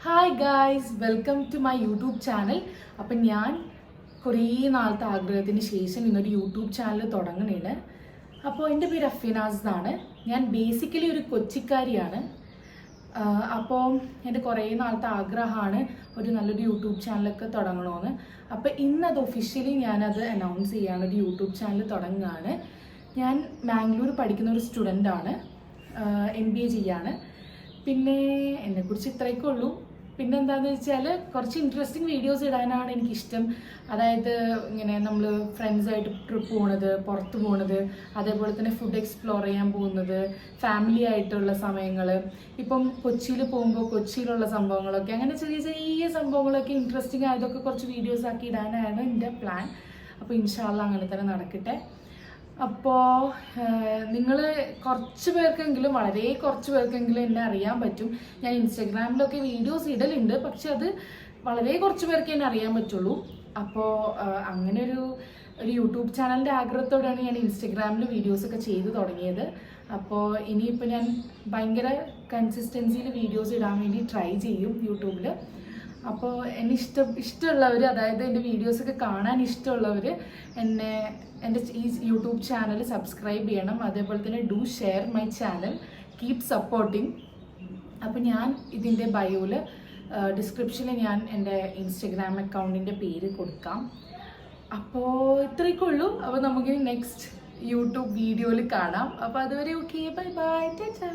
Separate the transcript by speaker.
Speaker 1: Hi guys, welcome to my YouTube channel. അപ്പം ഞാൻ കുറേ നാളത്തെ ആഗ്രഹത്തിന് ശേഷം ഇന്നൊരു യൂട്യൂബ് ചാനൽ തുടങ്ങുകയാണ്. അപ്പോൾ എൻ്റെ പേര് അഫീനാസ് എന്നാണ്. ഞാൻ ബേസിക്കലി ഒരു കൊച്ചിക്കാരിയാണ്. അപ്പോൾ എൻ്റെ കുറേ നാളത്തെ ആഗ്രഹമാണ് ഒരു നല്ലൊരു യൂട്യൂബ് ചാനലൊക്കെ തുടങ്ങണമെന്ന്. അപ്പോൾ ഇന്നത് ഒഫീഷ്യലി ഞാനത് അനൗൺസ് ചെയ്യാണ്, ഒരു യൂട്യൂബ് ചാനൽ തുടങ്ങുകയാണ്. ഞാൻ മാംഗ്ലൂർ പഠിക്കുന്ന ഒരു സ്റ്റുഡൻ്റാണ്, MBA ചെയ്യാണ്. പിന്നെ എന്നെക്കുറിച്ച് ഇത്രയൊക്കെ ഉള്ളൂ. പിന്നെ എന്താണെന്ന് വെച്ചാൽ കുറച്ച് ഇൻട്രസ്റ്റിംഗ് വീഡിയോസ് ഇടാനാണ് എനിക്കിഷ്ടം. അതായത് ഇങ്ങനെ നമ്മൾ ഫ്രണ്ട്സായിട്ട് ട്രിപ്പ് പോകുന്നത്, പുറത്ത് പോകുന്നത്, അതേപോലെ തന്നെ ഫുഡ് എക്സ്പ്ലോർ ചെയ്യാൻ പോകുന്നത്, ഫാമിലി ആയിട്ടുള്ള സമയങ്ങൾ, ഇപ്പം കൊച്ചിയിൽ പോകുമ്പോൾ കൊച്ചിയിലുള്ള സംഭവങ്ങളൊക്കെ, അങ്ങനെ ചെറിയ ചെറിയ സംഭവങ്ങളൊക്കെ ഇൻട്രസ്റ്റിംഗ് ആയതൊക്കെ കുറച്ച് വീഡിയോസ് ആക്കി ഇടാനാണ് എൻ്റെ പ്ലാൻ. അപ്പോൾ ഇൻഷാ അല്ലാഹ് അങ്ങനെ തന്നെ നടക്കട്ടെ. അപ്പോൾ നിങ്ങൾ കുറച്ച് പേർക്കെങ്കിലും, വളരെ കുറച്ച് പേർക്കെങ്കിലും എന്നെ അറിയാൻ പറ്റും. ഞാൻ ഇൻസ്റ്റഗ്രാമിലൊക്കെ വീഡിയോസ് ഇടലുണ്ട്, പക്ഷെ അത് വളരെ കുറച്ച് പേർക്ക് എന്നെ അറിയാൻ പറ്റുള്ളൂ. അപ്പോൾ അങ്ങനെ ഒരു യൂട്യൂബ് ചാനലിൻ്റെ ആഗ്രഹത്തോടെയാണ് ഞാൻ ഇൻസ്റ്റഗ്രാമിൽ വീഡിയോസൊക്കെ ചെയ്ത് തുടങ്ങിയത്. അപ്പോൾ ഇനിയിപ്പോൾ ഞാൻ ഭയങ്കര കൺസിസ്റ്റൻസിയിൽ വീഡിയോസ് ഇടാൻ വേണ്ടി ട്രൈ ചെയ്യും യൂട്യൂബിൽ. അപ്പോൾ എന്നെ ഇഷ്ടമുള്ളവർ, അതായത് എൻ്റെ വീഡിയോസൊക്കെ കാണാൻ ഇഷ്ടമുള്ളവർ എൻ്റെ ഈ യൂട്യൂബ് ചാനൽ സബ്സ്ക്രൈബ് ചെയ്യണം. അതേപോലെ തന്നെ do share my channel, keep supporting. അപ്പോൾ ഞാൻ ഇതിൻ്റെ ബയോയിൽ ഡിസ്ക്രിപ്ഷനിൽ ഞാൻ എൻ്റെ ഇൻസ്റ്റഗ്രാം അക്കൗണ്ടിൻ്റെ പേര് കൊടുക്കാം. അപ്പോൾ ഇത്രയൊക്കെ ഉള്ളൂ. അപ്പോൾ നമുക്ക് നെക്സ്റ്റ് യൂട്യൂബ് വീഡിയോയിൽ കാണാം. അപ്പോൾ അതുവരെ ഓക്കെ, ബൈ ബൈ, ടാറ്റാ.